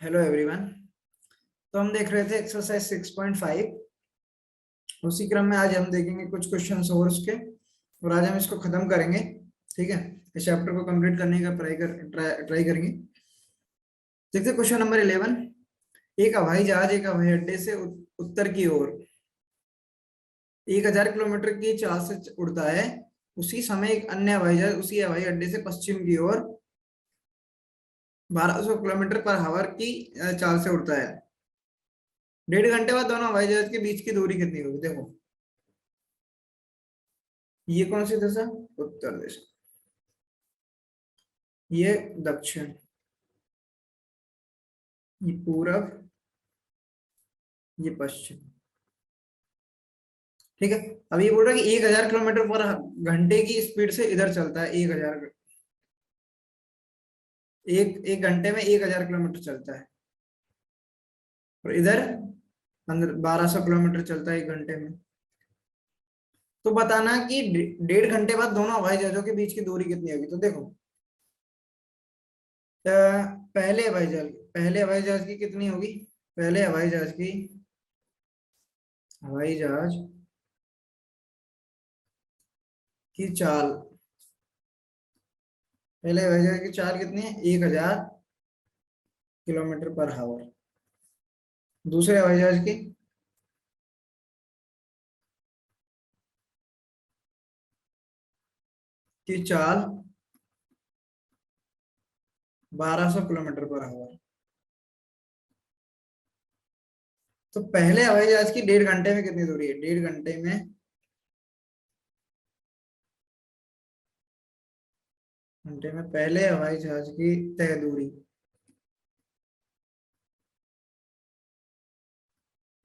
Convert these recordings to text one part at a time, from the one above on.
Hello everyone. तो हम देख रहे थे एक्सरसाइज 6.5। उसी क्रम में आज हम देखेंगे कुछ क्वेश्चंस और उसके, और आज हम इसको खत्म करेंगे। ठीक है, इस चैप्टर को कंप्लीट करने का ट्राई करेंगे। देखते हैं क्वेश्चन नंबर 11। एक हवाई जहाज एक हवाई अड्डे से उत्तर की ओर 1000 किलोमीटर की चाल से उड़ता है। उसी समय एक अन्य हवाई जहाज उसी हवाई अड्डे से पश्चिम की ओर 1200 किलोमीटर पर आवर की चाल से उड़ता है। 1.5 घंटे बाद दोनों हवाई जहाज के बीच की दूरी कितनी होगी? देखो, ये कौन सी दिशा? उत्तर दिशा। ये दक्षिण, ये पूरब, ये पश्चिम। ठीक है। अब ये बोल रहा है कि 1000 किलोमीटर पर घंटे की स्पीड से इधर चलता है। 1000 एक घंटे में 1000 किलोमीटर चलता है, और इधर 1200 किलोमीटर चलता है 1 घंटे में। तो बताना कि 1.5 घंटे बाद दोनों हवाई जहाजों के बीच की दूरी कितनी होगी। तो देखो, पहले हवाई जहाज की कितनी होगी? पहले हवाई जहाज की चाल पहले हवाई जहाज की चाल कितनी है? 1000 किलोमीटर पर आवर। दूसरे हवाई जहाज की चाल 1200 किलोमीटर पर आवर। तो पहले हवाई जहाज की 1.5 घंटे में कितनी दूरी है? 1.5 घंटे में पहले हवाई जहाज की तय दूरी,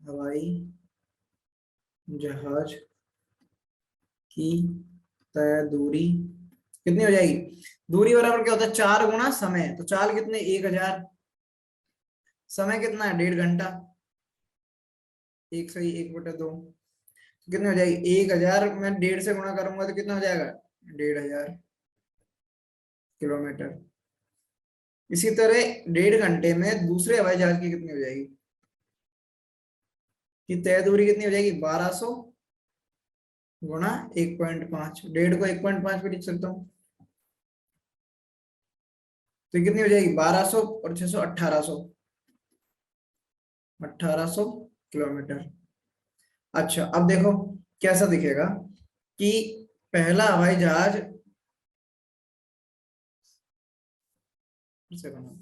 हवाई जहाज की तय दूरी कितनी हो जाएगी? दूरी बराबर क्या होता है? 4 गुना समय। तो चाल कितने? 1000। समय कितना है? 1.5 घंटा। 1 सही 1/2। तो कितनी हो जाएगी? 1000 में 1.5 से गुणा करूंगा तो कितना हो जाएगा? 1500 किलोमीटर। इसी तरह 1.5 घंटे में दूसरे हवाई जहाज की कितनी हो जाएगी? कि तय दूरी कितनी हो जाएगी? 1200 गुणा 1.5। 1.5 को 1.5 पे लिख सकता हूँ। तो कितनी हो जाएगी? 1200 और 600 1800 किलोमीटर। अच्छा, अब देखो कैसा दिखेगा कि पहला हवाई जहाज से बनाता हूं।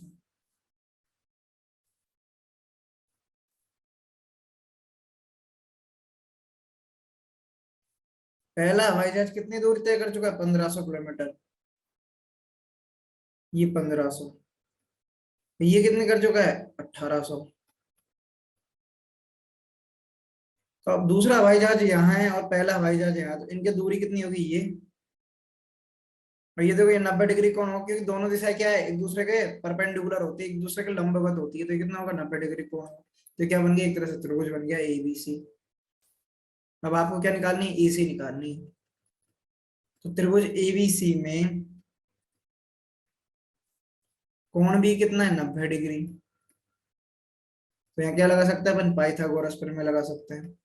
पहला हवाई जहाज कितनी दूरी तय कर चुका है? 1500 किलोमीटर। ये 1500। ये कितने कर चुका है? 1800। तो अब दूसरा हवाई जहाज यहाँ है और पहला हवाई जहाज यहाँ, तो इनकी दूरी कितनी होगी? ये। और ये देखो, ये 90 डिग्री कौन होगा? क्योंकि दोनों दिशाएं क्या है? एक दूसरे के परपेंडिकुलर होती है, एक दूसरे के लंबवत होती है। तो ये कितना होगा? 90 डिग्री कोण होगा। तो क्या बन गया? एक तरह से त्रिभुज बन गया ABC। अब आपको क्या निकालनी है? AC निकालनी है। तो त्रिभुज ABC में कोण भी कितना है? 90 डिग्री। तो यहाँ क्या लगा सकते हैं अपन? पाइथागोरस प्रमेय लगा सकते हैं।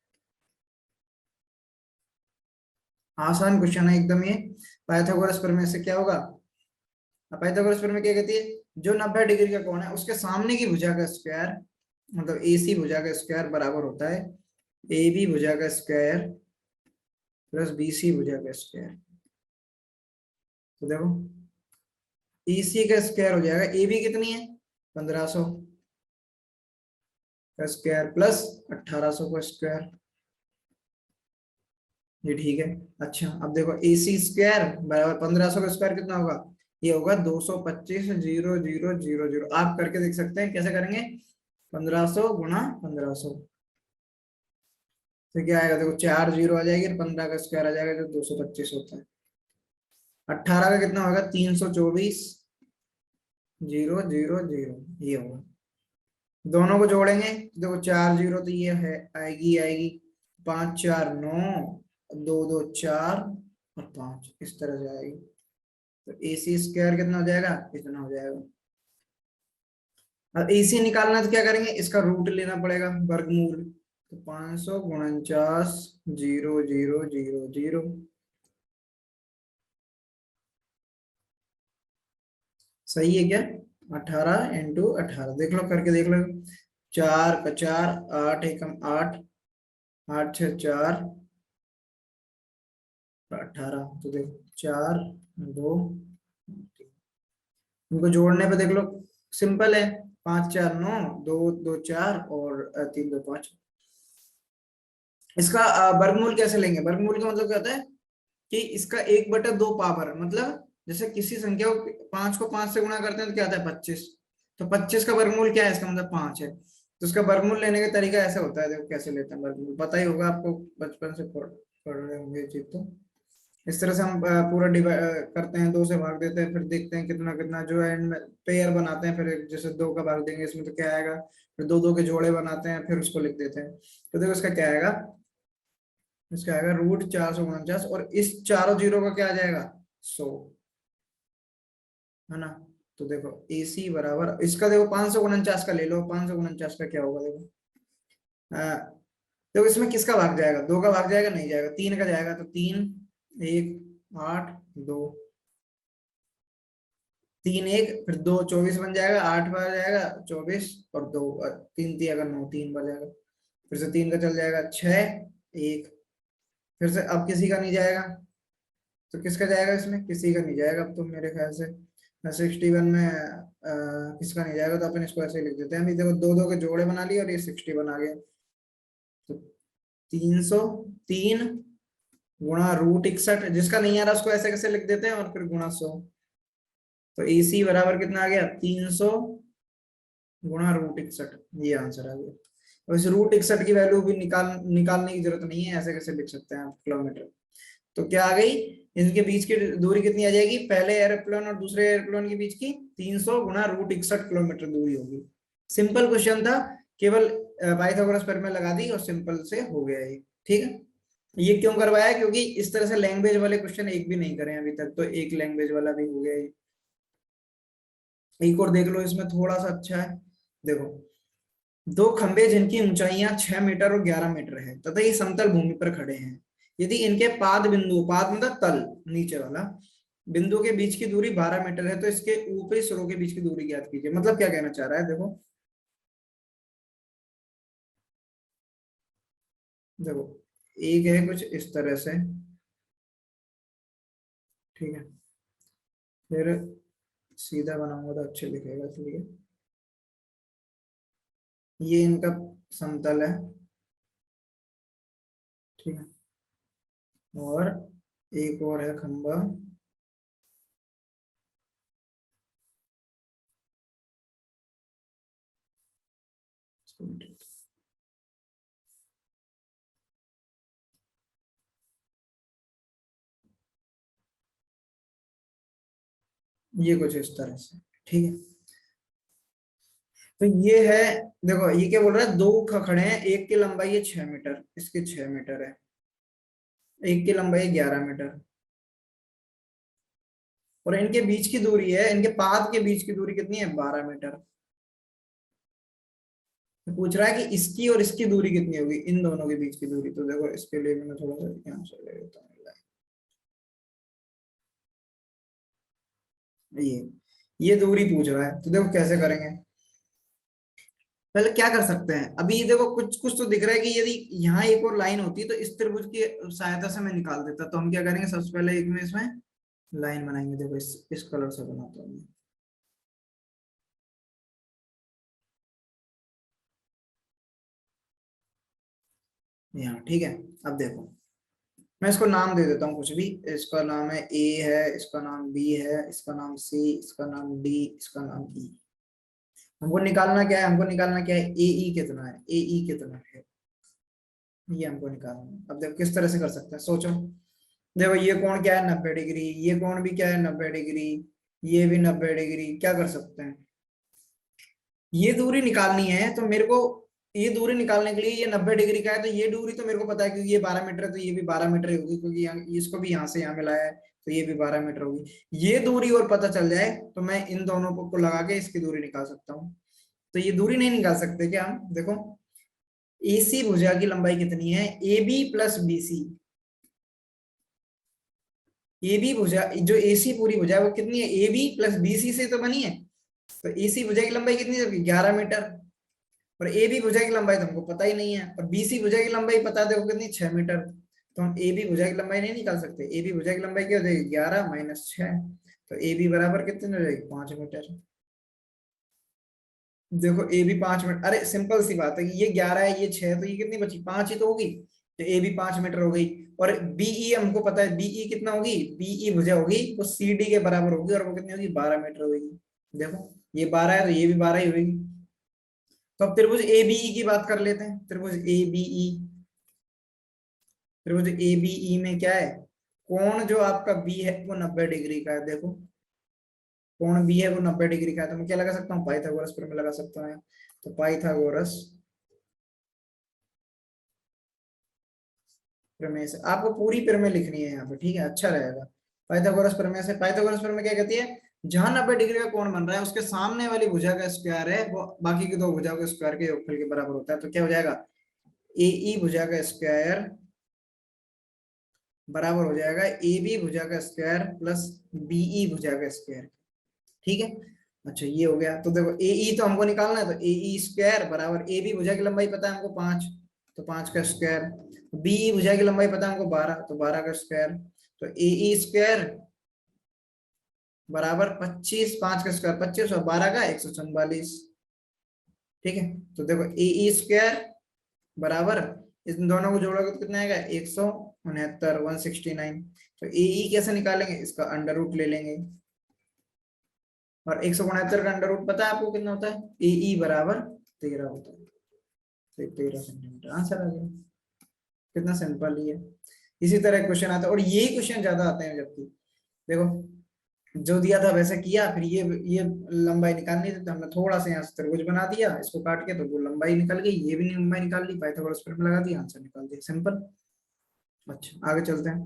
आसान क्वेश्चन है एकदम ये। पाइथागोरस प्रमेय से क्या होगा? पाइथागोरस प्रमेय क्या कहती है? जो 90 डिग्री का कोण है उसके सामने की भुजा का स्क्वायर, मतलब AC भुजा का स्क्वायर बराबर होता है AB भुजा का स्क्वायर प्लस BC भुजा का स्क्वायर। तो देखो, EC का स्क्वायर हो जाएगा, AB कितनी है? 1500 का स्क्वायर प्लस 1800 का स्क्वायर। ये ठीक है। अच्छा, अब देखो AC स्क्वायर बराबर 1500 का स्क्वायर कितना होगा? ये होगा 225,000,000। आप करके देख सकते हैं। कैसे करेंगे? 1500 गुणा 1500। तो क्या आएगा? देखो, 4 जीरो आ जाएगी और 15 का स्क्वायर आ जाएगा जो 225 होता है। 18 का कितना होगा? 324,000,000। ये होगा। दोनों को जोड़ेंगे तो देखो, 4 जीरो तो ये है, आएगी 5 4 9, 2 2 4 और 5, इस तरह से आएगी। तो AC स्क्वायर कितना हो जाएगा? इतना हो जाएगा। अब AC निकालना है तो क्या करेंगे, इसका रूट लेना पड़ेगा, वर्गमूल। तो 549 0 0 0 0, सही है क्या? 18 × 18 देख लो, करके देख लो। 4 का 4, 8 एकम 8, 8 6 4, 18। तो देखो 4 2, इनको जोड़ने पे देख लो, सिंपल है। 5 4 9, 2 2 4 और 3 2 5। इसका वर्गमूल कैसे लेंगे? वर्गमूल का मतलब क्या होता है कि इसका 1/2 पावर, मतलब जैसे किसी संख्या को 5 को 5 से गुणा करते हैं तो क्या आता है 25। तो 25 का वर्गमूल क्या है, इसका मतलब 5 है। तो उसका वर्गमूल लेने का तरीका ऐसा होता है, देखो कैसे लेते हैं वर्गमूल, पता ही होगा आपको, बचपन से पढ़ रहे होंगे ये चीज। तो इस तरह से हम पूरा डिवाइड करते हैं, 2 से भाग देते हैं, फिर देखते हैं कितना कितना जो है एंड में पेयर बनाते हैं, फिर जैसे 2 का भाग देंगे इसमें तो क्या आएगा, फिर 2 2 के जोड़े बनाते हैं, फिर उसको लिख देते हैं। तो देखो इसका क्या आएगा, इसका आएगा √449, और इस चारों जीरो का क्या आ जाएगा, 100, है ना। तो देखो AC बराबर इसका, देखो 549 का ले लो, 549 का क्या होगा देखो। देखो इसमें किसका भाग जाएगा, 2 का भाग जाएगा, नहीं जाएगा, 3 का जाएगा। तो 3 1 8 2, 3 1 फिर 2 24 बन जाएगा, 8 बार जाएगा 24, और 2 3 3 अगर 9 3 बार जाएगा, फिर से 3 का चल जाएगा 6 1, फिर से अब किसी का नहीं जाएगा, तो किसका जाएगा, इसमें किसी का नहीं जाएगा अब तो मेरे ख्याल से। 61 में किसका नहीं जाएगा, तो अपन इसको ऐसे ही लिख देते हैं। अभी देखो 2 2 के जोड़े बना लिए और ये 61 आ गया। तो 303 गुणा √61, जिसका नहीं आ रहा उसको ऐसे कैसे लिख देते हैं, और फिर गुणा 100। तो AC बराबर कितना आ गया, 300 गुणा √61, ये आंसर आ गया। और इस √61 की वैल्यू भी निकालने की जरूरत नहीं है, ऐसे कैसे लिख सकते हैं आप, किलोमीटर। तो क्या आ गई, इनके बीच की दूरी कितनी आ जाएगी, पहले एरोप्लेन और दूसरे एरोप्लेन के बीच की 300 गुणा √61 किलोमीटर दूरी होगी। सिंपल क्वेश्चन था, केवल पाइथागोरस प्रमेय लगा दी और सिंपल से हो गया ये। ठीक है, ये क्यों करवाया, क्योंकि इस तरह से लैंग्वेज वाले क्वेश्चन एक भी नहीं करे अभी तक, तो एक लैंग्वेज वाला भी हो गया ये। एक और देख लो, इसमें थोड़ा सा अच्छा है। देखो, 2 खंभे जिनकी ऊंचाइयां 6 मीटर और 11 मीटर है तथा ये समतल भूमि पर खड़े हैं, यदि इनके पाद बिंदु, पाद मतलब तल, नीचे वाला बिंदु के बीच की दूरी 12 मीटर है, तो इसके ऊपरी सिरों के बीच की दूरी ज्ञात कीजिए। मतलब क्या कहना चाह रहा है, देखो देखो एक है कुछ इस तरह से, ठीक है, फिर सीधा बनाऊंगा तो अच्छे दिखेगा, इसलिए ये इनका समतल है, ठीक है। और एक और है खंभा, ये कुछ इस तरह से, ठीक है। तो ये है, देखो ये क्या बोल रहा है, 2 खड़े हैं, एक की लंबाई है 6 मीटर, इसकी 6 मीटर है, एक की लंबाई 11 मीटर, और इनके बीच की दूरी है, इनके पाद के बीच की दूरी कितनी है, 12 मीटर। तो पूछ रहा है कि इसकी और इसकी दूरी कितनी होगी, इन दोनों के बीच की दूरी। तो देखो इसके लिए भी मैं थोड़ा सा ध्यान से ले लेता हूँ, ये दूरी पूछ रहा है, तो देखो कैसे करेंगे। पहले क्या कर सकते हैं, अभी ये देखो कुछ कुछ तो दिख रहा है कि यदि यहाँ एक और लाइन होती तो इस त्रिभुज की सहायता से मैं निकाल देता। तो हम क्या करेंगे, सबसे पहले एक में इसमें लाइन बनाएंगे, देखो इस कलर से बनाता हूँ यहाँ, ठीक है। अब देखो मैं इसको नाम दे देता हूँ कुछ भी, इसका नाम है A है, इसका नाम B है, इसका नाम C, इसका नाम D, इसका नाम E। हमको निकालना क्या है, हमको निकालना क्या है, AE कितना है, AE कितना है, ये हमको निकालना है। अब देखो किस तरह से कर सकते हैं, सोचो। देखो ये कोण क्या है, 90 डिग्री, ये कोण भी क्या है, 90 डिग्री, ये भी 90 डिग्री। क्या कर सकते हैं, ये दूरी निकालनी है तो मेरे को, ये दूरी निकालने के लिए, ये 90 डिग्री का है तो ये दूरी तो मेरे को पता है, क्योंकि ये 12 मीटर है तो ये भी 12 मीटर ही होगी, क्योंकि इसको भी यहाँ से यहाँ मिलाया है तो ये भी 12 मीटर होगी। ये दूरी और पता चल जाए तो मैं इन दोनों को लगा के इसकी दूरी निकाल सकता हूँ। तो ये दूरी नहीं निकाल सकते क्या हम? देखो AC भुजा की लंबाई कितनी है, AB प्लस BC। AB भुजा जो AC पूरी भुजा है वो कितनी है, AB प्लस BC से तो बनी है। तो AC भुजा की लंबाई कितनी है, 11 मीटर। और AB भुजा की लंबाई तो हमको पता ही नहीं है, और BC भुजा की लंबाई पता देखो कितनी, 6 मीटर। तो हम AB भुजा की लंबाई नहीं निकाल सकते। AB भुजा की लंबाई क्या हो जाएगी, 11 माइनस 6। तो AB बराबर कितनी हो जाएगी, 5 मीटर। देखो AB 5 मीटर, अरे सिंपल सी बात है कि ये 11 है, ये 6, तो ये कितनी बची, 5 ही तो होगी। तो AB 5 मीटर हो गई। और BE हमको पता है, BE कितना होगी, BE भुजा होगी वो CD के बराबर होगी, और वो कितनी होगी, 12 मीटर होगी। देखो ये 12 है तो ये भी 12 ही होगी। तो अब त्रिभुज ABE की बात कर लेते हैं। त्रिभुज ABE, त्रिभुज ABE में क्या है, कोण जो आपका B है वो 90 डिग्री का है। देखो कोण B है वो 90 डिग्री का है, तो मैं क्या लगा सकता हूँ, पाइथागोरस प्रमेय लगा सकता हूँ। तो पाइथागोरस प्रमेय से आपको पूरी प्रमेय लिखनी है यहाँ पे, ठीक है, अच्छा रहेगा। पाइथागोरस प्रमेय से, पाइथागोरस प्रमेय क्या कहती है, जहां 90 डिग्री का कोण बन रहा है उसके सामने वाली भुजा का स्क्वायर है वो बाकी की दो भुजाओं के स्क्वायर के योगफल के बराबर होता है। तो क्या हो जाएगा, AE भुजा का स्क्वायर बराबर हो जाएगा AB भुजा का स्क्वायर प्लस BE भुजा का स्क्वायर। ठीक है, अच्छा ये हो गया। तो देखो AE तो हमको निकालना है, तो AE स्क्वायर बराबर AB भुजा की लंबाई पता है हमको 5, तो 5 का स्क्वायर। BE भुजा की लंबाई पता है हमको 12, तो 12 का स्क्वायर। तो AE स्क्वायर बराबर 25, 5 का स्क्वायर 25 और 12 का 144। ठीक है, तो देखो AE स्क्वायर बराबर, इन दोनों को जोड़ोगे तो कितना आएगा, 169, 169। तो AE कैसे निकालेंगे, इसका अंडर रूट ले लेंगे, और 169 का अंडर रूट पता है आपको कितना होता है, AE बराबर 13 होता है। तो 13 सेंटीमीटर आंसर आ गया। कितना सिंपल ही है। इसी तरह क्वेश्चन आता है, और यही क्वेश्चन ज्यादा आते हैं, जबकि देखो जो दिया था वैसे किया, फिर ये लंबाई निकालनी थी तो हमने थोड़ा सा यहाँ से त्रिभुज बना दिया इसको काट के, तो वो लंबाई निकल गई, ये भी लंबाई निकाल ली, पाइथागोरस प्रमेय लगा दिया, आंसर निकाल दिया, सिंपल। अच्छा आगे चलते हैं,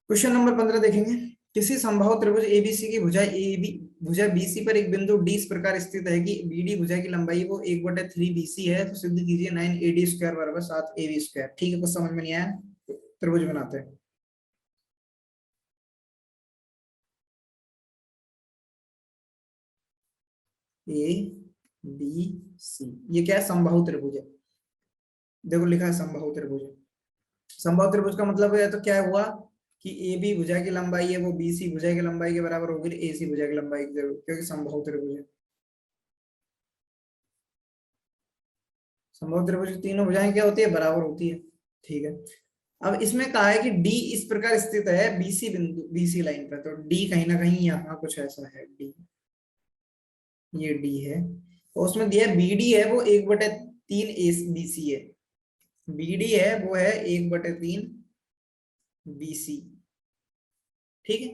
क्वेश्चन नंबर 15 देखेंगे। किसी समबाहु त्रिभुज एबीसी की भुजा AB भुजा BC पर एक बिंदु D इस प्रकार स्थित है कि BD भुजा की लंबाई वो 1/3 BC है, तो सिद्ध कीजिए 9AD स्क्वायर बराबर 7AB स्क्वायर। ठीक है, कुछ समझ में नहीं आया, त्रिभुज बनाते हैं। ABC ये क्या है, समबाहु त्रिभुज है। देखो लिखा है समबाहु त्रिभुज। समबाहु त्रिभुज का मतलब है तो क्या हुआ कि AB भुजा की लंबाई है वो BC भुजा की लंबाई के बराबर होगी, AC भुजा की लंबाई की जरूर, क्योंकि समबाहु त्रिभुज है। समबाहु त्रिभुज की तीनों भुजाएं क्या होती है, बराबर होती है। ठीक है, अब इसमें कहा है कि D इस प्रकार स्थित है BC बिंदु, BC लाइन पर, तो D कहीं ना कहीं यहाँ कुछ ऐसा है, D ये D है, तो उसमें दिया BD है वो 1/3 BC है। BD है वो है 1/3 BC। ठीक है,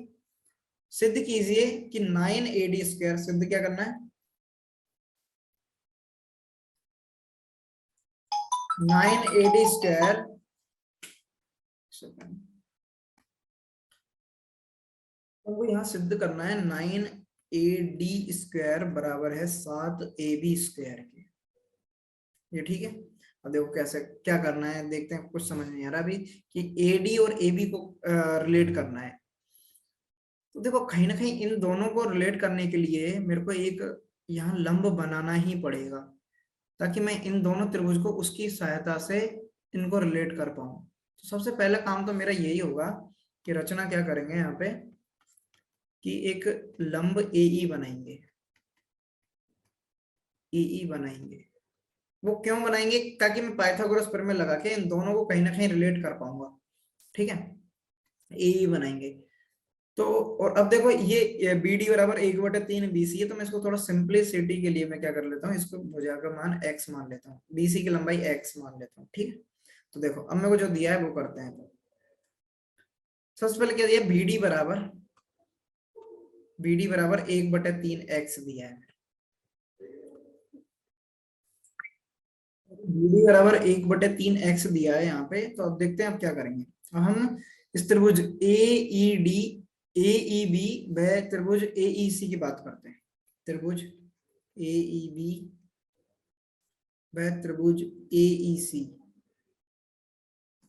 सिद्ध कीजिए कि 9AD स्क्वायर, सिद्ध क्या करना है, 9AD स्क्वायर, हमको यहाँ सिद्ध करना है 9AD स्क्वायर बराबर है 7AB स्क्वायर के। ये ठीक है, अब देखो कैसे क्या करना है, देखते हैं, कुछ समझ नहीं आ रहा अभी कि AD और AB को रिलेट करना है। तो देखो कहीं ना कहीं इन दोनों को रिलेट करने के लिए मेरे को एक यहाँ लंब बनाना ही पड़ेगा, ताकि मैं इन दोनों त्रिभुज को उसकी सहायता से इनको रिलेट कर पाऊं। तो सबसे पहला काम तो मेरा यही होगा कि रचना क्या करेंगे यहाँ पे कि एक लंब AE बनाएंगे। AE बनाएंगे, वो क्यों बनाएंगे, ताकि मैं पाइथागोरस प्रमेय लगा के इन दोनों को कहीं ना कहीं रिलेट कर पाऊंगा। ठीक है, AE बनाएंगे। तो और अब देखो ये BD बराबर 1/3 BC है, तो मैं इसको थोड़ा सिंपलिसिटी के लिए मैं क्या कर लेता हूँ, इसको भुजा का मान x मान लेता हूँ, BC की लंबाई x मान लेता हूँ। ठीक है, तो देखो अब मेरे को जो दिया है वो करते हैं। तो सबसे पहले क्या दिया, BD बराबर 1/3 x दिया है। BD बराबर 1/3 x दिया है यहाँ पे। तो अब देखते हैं अब क्या करेंगे। अब हम इस त्रिभुज AED AEB व त्रिभुज AEC की बात करते हैं। त्रिभुज AEB वह त्रिभुज AEC,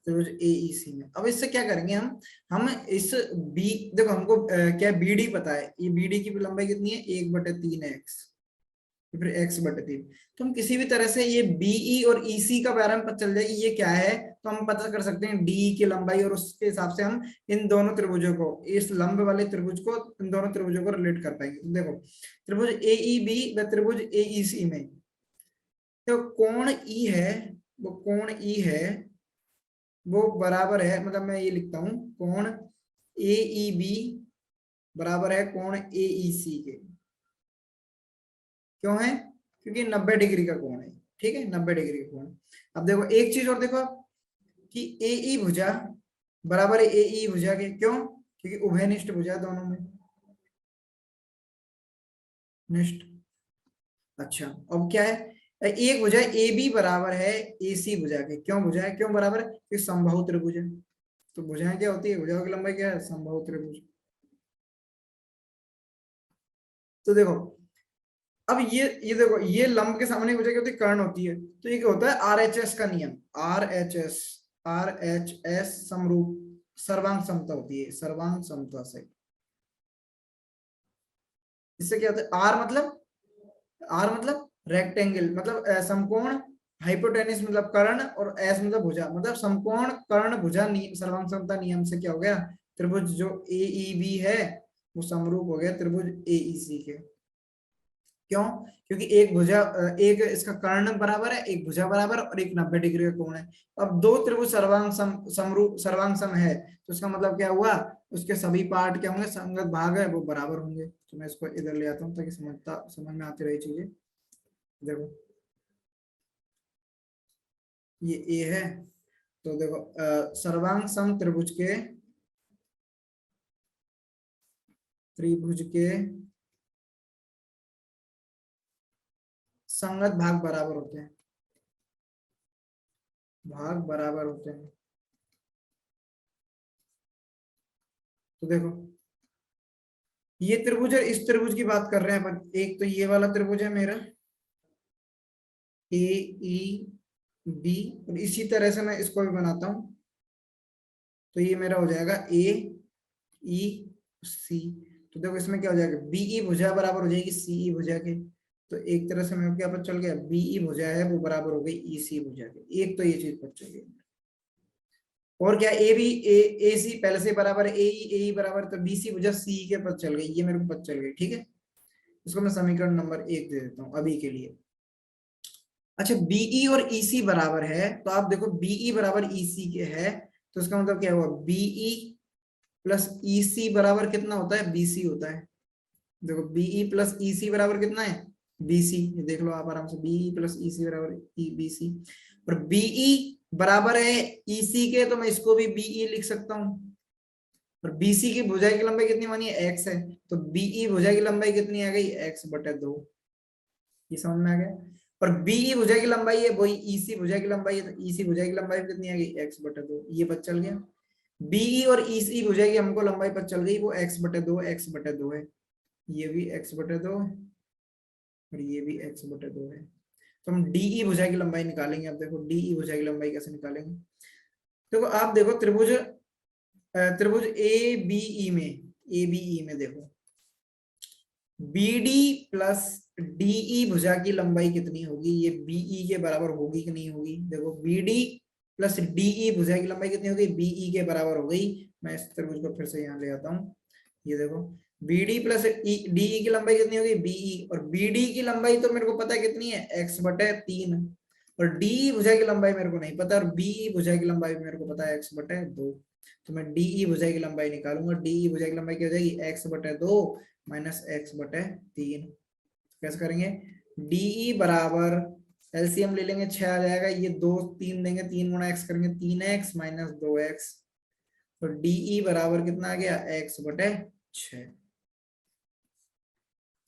त्रिभुज AEC में। अब इससे क्या करेंगे हम इस बी, देखो हमको क्या BD पता है, ये BD की लंबाई कितनी है 1/3x, फिर x/3। तो हम किसी भी तरह से ये BE और EC का बारे में पता चल जाए कि ये क्या है, तो हम पता कर सकते हैं DE की लंबाई, और उसके हिसाब से हम इन दोनों त्रिभुजों को, इस लंब वाले त्रिभुज को, इन दोनों त्रिभुजों को रिलेट कर पाएंगे। तो देखो त्रिभुज AEB व त्रिभुज AEC में तो कोण E है, वो कोण E है वो बराबर है, मतलब मैं ये लिखता हूं कोण AEB बराबर है कोण AEC के। क्यों है? क्योंकि 90 डिग्री का कोण है, ठीक है, 90 डिग्री का कोण। अब देखो एक चीज और देखो कि AE भुजा बराबर है AE भुजा के। क्यों? क्योंकि उभयनिष्ठ भुजा दोनों में निष्ठ। अच्छा अब क्या है, एक भुजा AB बराबर है AC भुजा के। क्यों भुजा है, क्यों बराबर है? क्योंकि समबाहु त्रिभुज है। तो भुजाएं क्या होती है, भुजाओं की लंबाई क्या है, समबाहु त्रिभुज। तो देखो अब ये देखो, ये लंब के सामने भुजा क्या होती है, कर्ण होती है। तो ये क्या होता है, RHS का नियम, RHS समरूप सर्वांग समता होती है, सर्वांग समता से। इससे क्या होता है, आर मतलब रेक्टेंगल, मतलब समकोण, हाइपोटेनिस मतलब कर्ण, और एस मतलब भुजा, मतलब समकोण कर्ण भुजा सर्वांग समता नियम से क्या हो गया, त्रिभुज जो AEB है वो समरूप हो गया त्रिभुज AEC के। क्यों? क्योंकि एक भुजा, एक इसका कर्ण बराबर है, एक भुजा बराबर, और एक 90 डिग्री का कोण है। अब दो त्रिभुज सर्वांग समरूप सर्वांग सम है, तो इसका मतलब क्या हुआ, उसके सभी पार्ट क्या होंगे, संगत भाग है वो बराबर होंगे। तो मैं इसको इधर ले आता हूँ ताकि समझ में आती रही चीजें। देखो ये A है, तो देखो सर्वांग सम त्रिभुज के संगत भाग बराबर होते हैं, भाग बराबर होते हैं। तो देखो ये त्रिभुज है, इस त्रिभुज की बात कर रहे हैं अपन। एक तो ये वाला त्रिभुज है मेरा AEB, और इसी तरह से मैं इसको भी बनाता हूं, तो ये मेरा हो जाएगा AEC। तो देखो इसमें क्या हो जाएगा, BE भुजा बराबर हो जाएगी CE भुजा के। तो एक तरह से मैं क्या पता चल गया, BE भुजा है वो बराबर हो गई EC भुजा के। एक तो ये चीज पता चल गई। और क्या, AC पहले से बराबर है AE बराबर, तो BC भुजा CE के पता चल गई, ये मेरे को पता चल गई, ठीक है। इसको मैं समीकरण नंबर 1 दे देता हूं अभी के लिए। अच्छा BE और EC बराबर है, तो आप देखो BE बराबर EC के है, तो इसका मतलब क्या हुआ, BE प्लस EC बराबर कितना होता है, BC होता है। देखो BE प्लस EC बराबर कितना है, BC। ये देख लो आप आराम से, BE प्लस EC बराबर BC। और BE बराबर है EC के, तो मैं इसको भी BE लिख सकता हूं। और BC की भुजाई की लंबाई कितनी मानी है, x है, तो BE भुजाई की लंबाई कितनी आ गई, x/2। ये समझ में आ गया। और BE भुजा की लंबाई है वही EC भुजा की लंबाई है, तो EC भुजा की लंबाई कितनी आ गई, x/2। ये पता चल गया। BE और EC भुजा की हमको लंबाई पता चल गई, वो x/2 है। ये भी x/2 है, और ये भी x/2 है। तो हम DE भुजा की लंबाई निकालेंगे। अब देखो DE भुजा की लंबाई कैसे निकालेंगे। देखो आप देखो त्रिभुज ABE में देखो BD प्लस DE भुजा की लंबाई कितनी होगी, ये BE के बराबर होगी कि नहीं होगी। देखो BD प्लस DE भुजा की लंबाई कितनी होगी, BE के बराबर हो गई। मैं इस त्रिभुज को फिर से यहाँ ले आता हूँ। ये देखो BD प्लस DE की लंबाई कितनी होगी, BE, और BD की लंबाई तो मेरे को पता है कितनी है, x/3। और DE भुजा की लंबाई मेरे को नहीं पता, और BE भुजा की लंबाई मेरे को पता है x/2। तो मैं DE भुजा की लंबाई निकालूंगा। DE भुजा की लंबाई क्या हो जाएगी, x/2 माइनस x/3। कैसे करेंगे, DE बराबर एलसीएम ले लेंगे, 6 आ जाएगा, ये 2 3 देंगे, 3 गुणा x करेंगे 3x माइनस 2x। तो DE बराबर कितना आ गया, x/6।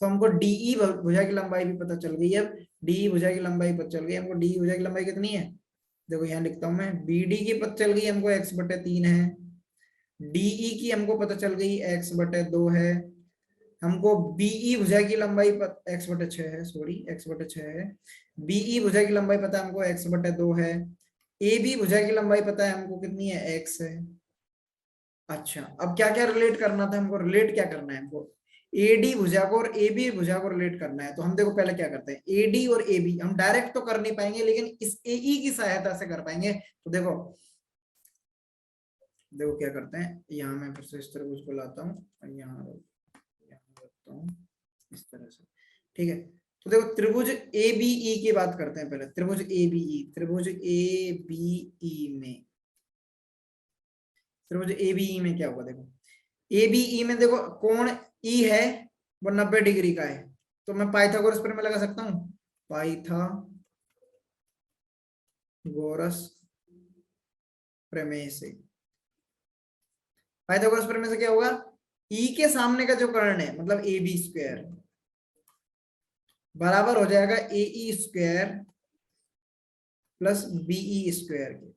तो हमको DE भुजा की लंबाई भी पता चल गई है। अब DE भुजा की लंबाई पता चल गई हमको, DE भुजा की लंबाई कितनी है, देखो यहाँ लिखता हूं मैं, BD की पता चल गई हमको x/3 है, DE की हमको पता चल गई x/2 है, हमको बीई भुजा की लंबाई x बटे 6 है, सॉरी x बटे 6 है। बीई भुजा की लंबाई पता है हमको x बटे 2 है। ए बी भुजा की लंबाई पता है हमको कितनी है, x है। अच्छा, अब क्या क्या रिलेट करना था हमको, रिलेट क्या करना है हमको, एडी भुजा को और ए बी भुजा को रिलेट करना है। तो हम देखो पहले क्या करते हैं, एडी और ए बी हम डायरेक्ट तो कर नहीं पाएंगे, लेकिन इस एई की सहायता से कर पाएंगे। तो देखो देखो क्या करते हैं, यहाँ मैं फिर से इस त्रिभुज को लाता हूँ और यहाँ रखता हूँ इस तरह से, ठीक है। तो देखो त्रिभुज ए बी ई की बात करते हैं पहले, त्रिभुज ए बी ई, त्रिभुज ए बी ई में, त्रिभुज ए बी ई में क्या होगा, देखो ए बी ई में देखो कोण ई है वो 90 डिग्री का है। तो मैं पाइथागोरस प्रमेय लगा सकता हूँ, पाइथागोरस प्रमेय से, पाइथागोरस प्रमेय से क्या होगा, ई के सामने का जो कर्ण है मतलब ए बी स्क्वायर बराबर हो जाएगा ए E square plus be square के,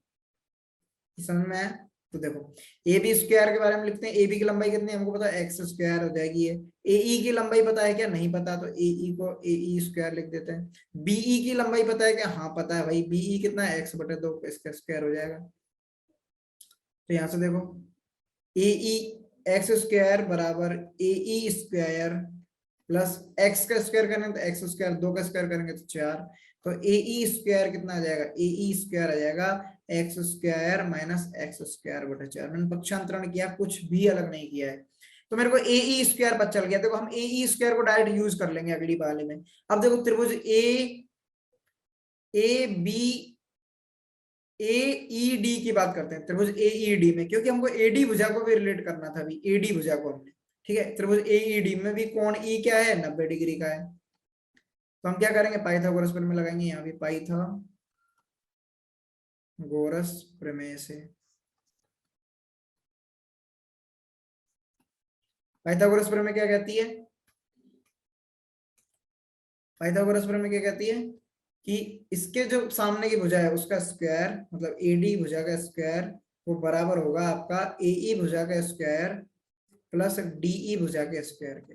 समझ में आया। तो देखो ए बी स्क्वायर के बारे में लिखते हैं, ए बी की लंबाई कितनी है हमको पता है, एक्स स्क्वायर हो जाएगी। ये ए ई की लंबाई पता है क्या, नहीं पता, तो ए ई को ए ई स्क्वायर लिख देते हैं। बीई की लंबाई पता है क्या, हाँ पता है भाई, बीई कितना है, एक्स बटे 2, इसका स्क्वायर हो जाएगा। तो यहां से देखो ए ई एक्स स्क्वायर बराबर ए ई स्क्वायर प्लस एक्स का स्क्वायर करेंगे तो एक्स स्क्वायर, 2 का स्क्वायर करेंगे तो 4, तो ए ई स्क्वायर कितना आ जाएगा, ए ई स्क्वायर आ जाएगा x square minus x square बटे 4। मैंने पक्षांतरण किया, कुछ भी अलग नहीं किया है, तो मेरे को ए ई स्क्वायर पता चल गया। देखो हम ए ई स्क्वायर को डायरेक्ट यूज कर लेंगे अगली वाले में। अब देखो त्रिभुज A B A E D की बात करते हैं, त्रिभुज ए ई डी में, क्योंकि हमको ए डी भुजा को भी रिलेट करना था अभी, ए डी भुजा को हमने, ठीक है। त्रिभुज ए ई डी में भी कोण ई क्या है, 90 डिग्री का है। तो हम क्या करेंगे, पाइथागोरस प्रमेय लगाएंगे, यहाँ भी पाइथागोरस प्रमेय से, पाइथागोरस प्रमेय क्या कहती है, पाइथागोरस प्रमेय क्या कहती है कि इसके जो सामने की भुजा है उसका स्क्वायर मतलब एडी भुजा का स्क्वायर वो बराबर होगा आपका एई भुजा का स्क्वायर प्लस डीई भुजा के स्क्वायर के,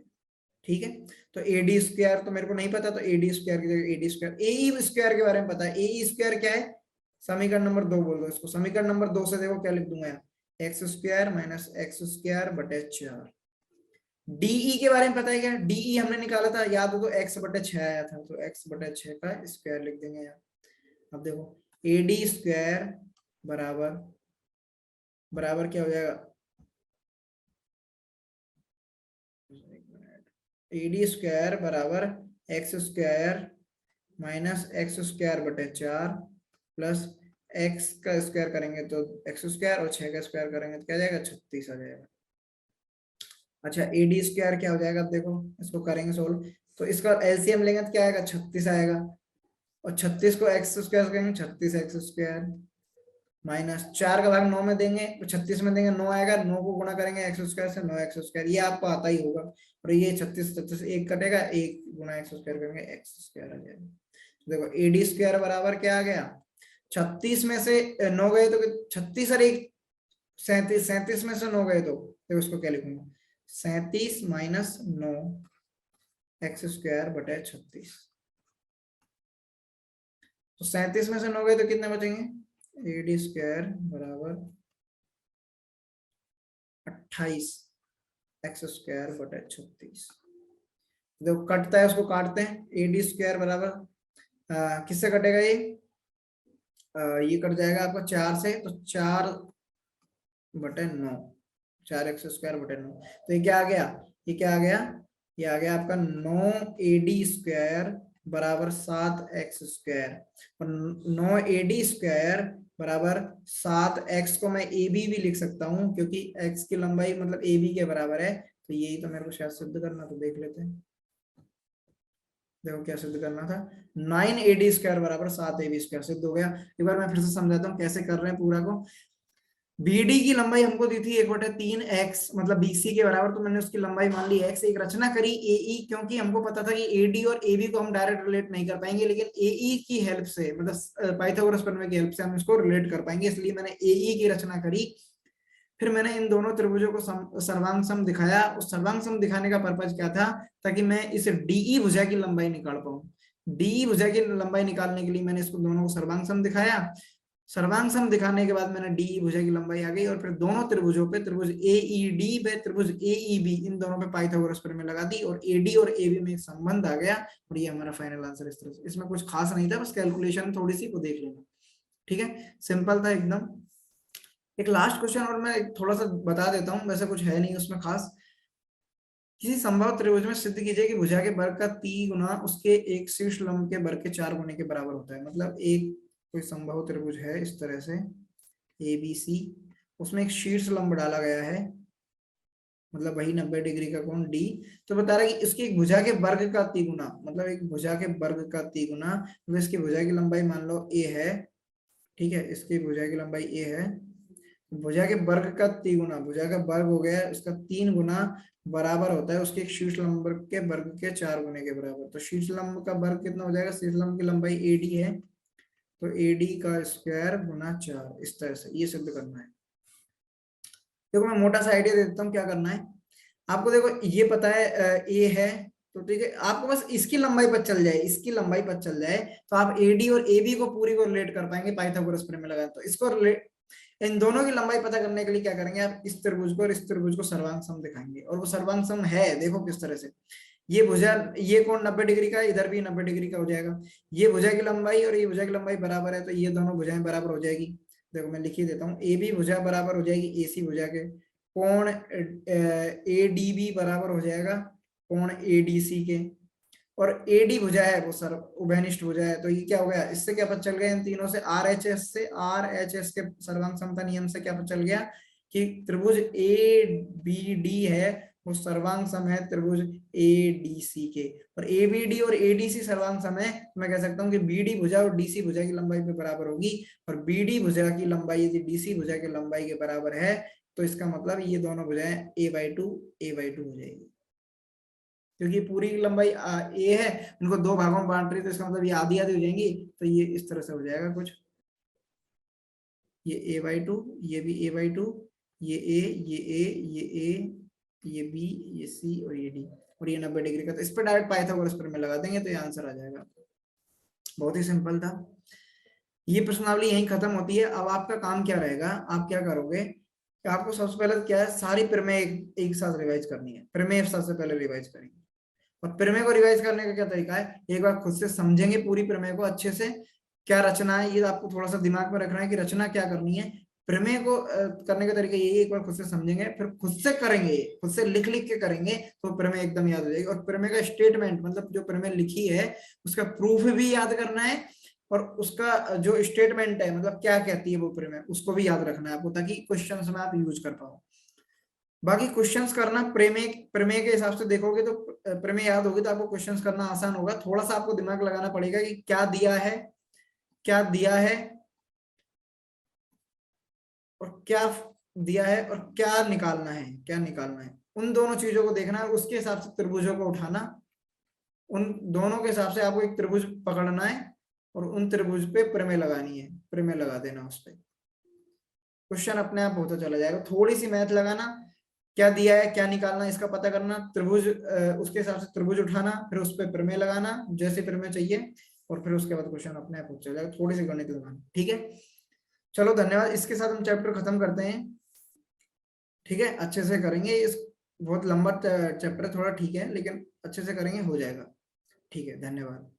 ठीक है। तो एडी स्क्वायर तो मेरे को नहीं पता, तो एडी स्क्वायर की जगह एडी स्क्वायर, एई स्क्वायर के बारे में पता है, एई स्क्वायर क्या है, समीकरण नंबर 2 बोल दो इसको। समीकरण नंबर 2 से देखो क्या लिख दूंगा, x square minus x square बटे 4। डीई के बारे में पता है क्या, डीई हमने निकाला था याद हो तो एक्स बटे 6 आया था, तो एक्स बटे 6 का स्क्वायर लिख देंगे यहाँ। अब देखो एडी स्क्वायर बराबर बराबर क्या हो जाएगा, एडी स्क्वायर बराबर x square minus x square बटे 4 प्लस एक्स का स्क्वायर करेंगे तो एक्स स्क्वायर और 6 का स्क्वायर करेंगे तो क्या जाएगा, 36 आ जाएगा। अच्छा एडी स्क्वायर क्या हो जाएगा, अब देखो इसको करेंगे सोल्व, तो इसका एलसीएम लेंगे तो क्या आएगा, 36 आएगा, और 36 को एक्स स्क्वायर करेंगे 36 एक्स स्क्वायर माइनस 4 का भाग 9 में देंगे तो 36 में देंगे 9 आएगा, 9 को गुणा करेंगे एक्स स्क्वायर से 9 एक्स स्क्वायर, ये आपको आता ही होगा। और ये 36 एक कटेगा, एक गुणा एक्स स्क्वायर करेंगे एक्स स्क्वायर आ जाएगा। तो देखो एडी स्क्वायर बराबर क्या आ गया, 36 में से 9 गए तो 36 और एक 37, 37 में से 9 गए तो देखो उसको क्या लिखूंगा, 37 माइनस 9 एक्स स्क्वायर बटे 36। तो 37 में से 9 गए तो कितने बचेंगे, एडी स्क्वायर बराबर 28 एक्स स्क्वायर बटे 36। देखो कटता है उसको काटते हैं, एडी स्क्वायर बराबर किससे कटेगा ये कट जाएगा आपका 4 से, तो 4 बटे 9, 4 एक्स स्क्वायर बटे 9, तो ये क्या आ गया, ये क्या आ गया, ये आ गया आपका 9 एडी स्क्वायर बराबर 7 एक्स स्क्वायर, और 9 एडी स्क्वायर बराबर 7 एक्स को मैं ए बी भी लिख सकता हूँ क्योंकि एक्स की लंबाई मतलब ए बी के बराबर है। तो यही तो मेरे को शायद सिद्ध करना, तो देख लेते हैं, देखो क्या सिद्ध करना था, 9 एडी स्क्वायर बराबर 7 ए बी स्क्वायर सिद्ध हो गया। एक बार मैं फिर से समझाता हूँ कैसे कर रहे हैं पूरा को। बीडी की लंबाई हमको दी थी 1/3 एक्स मतलब बीसी के बराबर, तो मैंने उसकी लंबाई मान ली एक्स, एक रचना करी एई, क्योंकि हमको पता था कि एडी और एबी को हम डायरेक्ट रिलेट नहीं कर पाएंगे, लेकिन एई की हेल्प से मतलब पाइथागोरस प्रमेय की हेल्प से हम इसको रिलेट कर पाएंगे, इसलिए मैंने एई की रचना करी। फिर मैंने इन दोनों त्रिभुजों को सर्वांग सम दिखाया। उस सर्वांग सम दिखाने का पर्पज क्या था, ताकि मैं इस डीई भुजा की लंबाई निकाल पाऊं। डीई भुजा की लंबाई निकालने के लिए मैंने इसको दोनों को सर्वांग सम दिखाया। सर्वांग सम दिखाने के बाद मैंने डीई भुजा की लंबाई आ गई, और फिर दोनों त्रिभुजों पे, त्रिभुज एईडी पे, त्रिभुज एईबी, इन दोनों पे पाइथागोरस प्रमेय लगा दी, और एडी और एबी में एक संबंध आ गया, और ये हमारा फाइनल आंसर इस तरह से। इसमें कुछ खास नहीं था, बस कैलकुलेशन थोड़ी सी को देख लेना, ठीक है, सिंपल था एकदम। एक लास्ट क्वेश्चन और मैं थोड़ा सा बता देता हूँ, वैसे कुछ है नहीं उसमें खास। किसी संभव त्रिभुज में सिद्ध कीजिए कि भुजा के वर्ग का 3 गुना उसके एक शीर्ष लंब के वर्ग के 4 गुने के बराबर होता है। मतलब एक कोई संभव त्रिभुज है इस तरह से ABC, उसमें एक शीर्ष लंब डाला गया है, मतलब वही 90 डिग्री का कोण D, तो बता रहा है कि इसकी एक भुजा के वर्ग का 3 गुना, मतलब एक भुजा के वर्ग का 3 गुना, तो इसकी भुजा की लंबाई मान लो A है, ठीक है, इसकी भुजा की लंबाई A है, भुजा के वर्ग का 3 गुना, भुजा का वर्ग हो गया इसका 3 गुना, बराबर होता है उसके एक शीर्ष लंब के वर्ग के 4 गुने के बराबर। तो शीर्ष लंब का वर्ग कितना हो जाएगा, शीर्ष लंब की लंबाई AD है, तो AD का स्क्वायर गुना 4, इस तरह से ये सिद्ध करना है। देखो मैं मोटा सा आइडिया दे देता हूँ क्या करना है आपको। देखो ये पता है A है, तो ठीक है, आपको बस इसकी लंबाई पर चल जाए, इसकी लंबाई पर चल जाए, तो आप AD और AB को पूरी को रिलेट कर पाएंगे पाइथागोरस प्रमेय लगाए। तो इसको इन दोनों की लंबाई पता करने के लिए क्या करेंगे, आप इस त्रिभुज को और इस त्रिभुज को सर्वांग सम दिखाएंगे, और वो सर्वांग सम है, देखो किस तरह से। ये भुजा, ये कोण 90 डिग्री का, इधर भी 90 डिग्री का हो जाएगा। ये भुजा की लंबाई और ये भुजा की लंबाई बराबर है, तो ये दोनों भुजाएं बराबर हो जाएगी। देखो मैं लिख ही देता हूँ, AB भुजा बराबर हो जाएगी AC भुजा के, कोण ADB बराबर हो जाएगा कोण ADC के, और AD भुजा है वो सर उभयनिष्ठ भुजा है। तो ये क्या हो गया, इससे क्या पता चल गया, इन तीनों से RHS के सर्वांग समता नियम से क्या पता चल गया कि त्रिभुज ABD है वो सर्वांग सम है त्रिभुज ADC के, और ABD और ADC सर्वांग सम है, मैं कह सकता हूँ कि BD भुजा और DC भुजा की लंबाई पे बराबर होगी, और BD भुजा की लंबाई यदि DC भुजा की लंबाई के बराबर है, तो इसका मतलब ये दोनों भुजाएं a/2 हो जाएगी, क्योंकि पूरी लंबाई A है, उनको दो भागों में बांट रही है, तो इसका मतलब ये आधी आधी हो जाएंगी, तो ये इस तरह से हो जाएगा कुछ, ये a/2, ये भी a/2, ये A, ये A, ये A, ये B, ये C और ये D, और ये 90 डिग्री का। तो इस पर डायरेक्ट पाइथागोरस प्रमेय लगा देंगे तो ये आंसर आ जाएगा। बहुत ही सिंपल था। ये प्रश्नावली यहीं खत्म होती है। अब आपका काम क्या रहेगा, आप क्या करोगे कि आपको सबसे पहले क्या है, सारी प्रमेय एक साथ रिवाइज करनी है। प्रमेय सबसे पहले रिवाइज करेंगे, और प्रमेय को रिवाइज करने का क्या तरीका है, एक बार खुद से समझेंगे पूरी प्रमेय को अच्छे से, क्या रचना है, ये आपको थोड़ा सा दिमाग में रखना है कि रचना क्या करनी है। प्रमेय को करने का तरीका यही, एक बार खुद से समझेंगे, फिर खुद से करेंगे, खुद से लिख लिख के करेंगे, तो प्रमेय एकदम याद हो जाएगी। और प्रमेय का स्टेटमेंट, मतलब जो प्रमेय लिखी है उसका प्रूफ भी याद करना है, और उसका जो स्टेटमेंट है, मतलब क्या कहती है वो प्रमेय, उसको भी याद रखना है आपको, ताकि क्वेश्चंस में आप यूज कर पाओ। बाकी क्वेश्चंस करना प्रमेय प्रमेय के हिसाब से देखोगे तो प्रमेय याद होगी तो आपको क्वेश्चंस करना आसान होगा। थोड़ा सा आपको दिमाग लगाना पड़ेगा कि क्या दिया है, क्या दिया है, और क्या दिया है, और क्या निकालना है, क्या निकालना है, उन दोनों चीजों को देखना है। उसके हिसाब से त्रिभुजों को उठाना, उन दोनों के हिसाब से आपको एक त्रिभुज पकड़ना है, और उन त्रिभुज पे प्रमेय लगानी है, प्रमेय लगा देना उस पर, क्वेश्चन अपने आप होता चला जाएगा। थोड़ी सी मैथ लगाना, क्या दिया है, क्या निकालना, इसका पता करना, त्रिभुज उसके हिसाब से त्रिभुज उठाना, फिर उस पर प्रमेय लगाना जैसे प्रमेय चाहिए, और फिर उसके बाद क्वेश्चन अपने आप हो जाएगा। थोड़ी सी गणित लगाना, ठीक है। चलो धन्यवाद, इसके साथ हम चैप्टर खत्म करते हैं, ठीक है। अच्छे से करेंगे, इस बहुत लंबा चैप्टर थोड़ा, ठीक है, लेकिन अच्छे से करेंगे, हो जाएगा, ठीक है। धन्यवाद।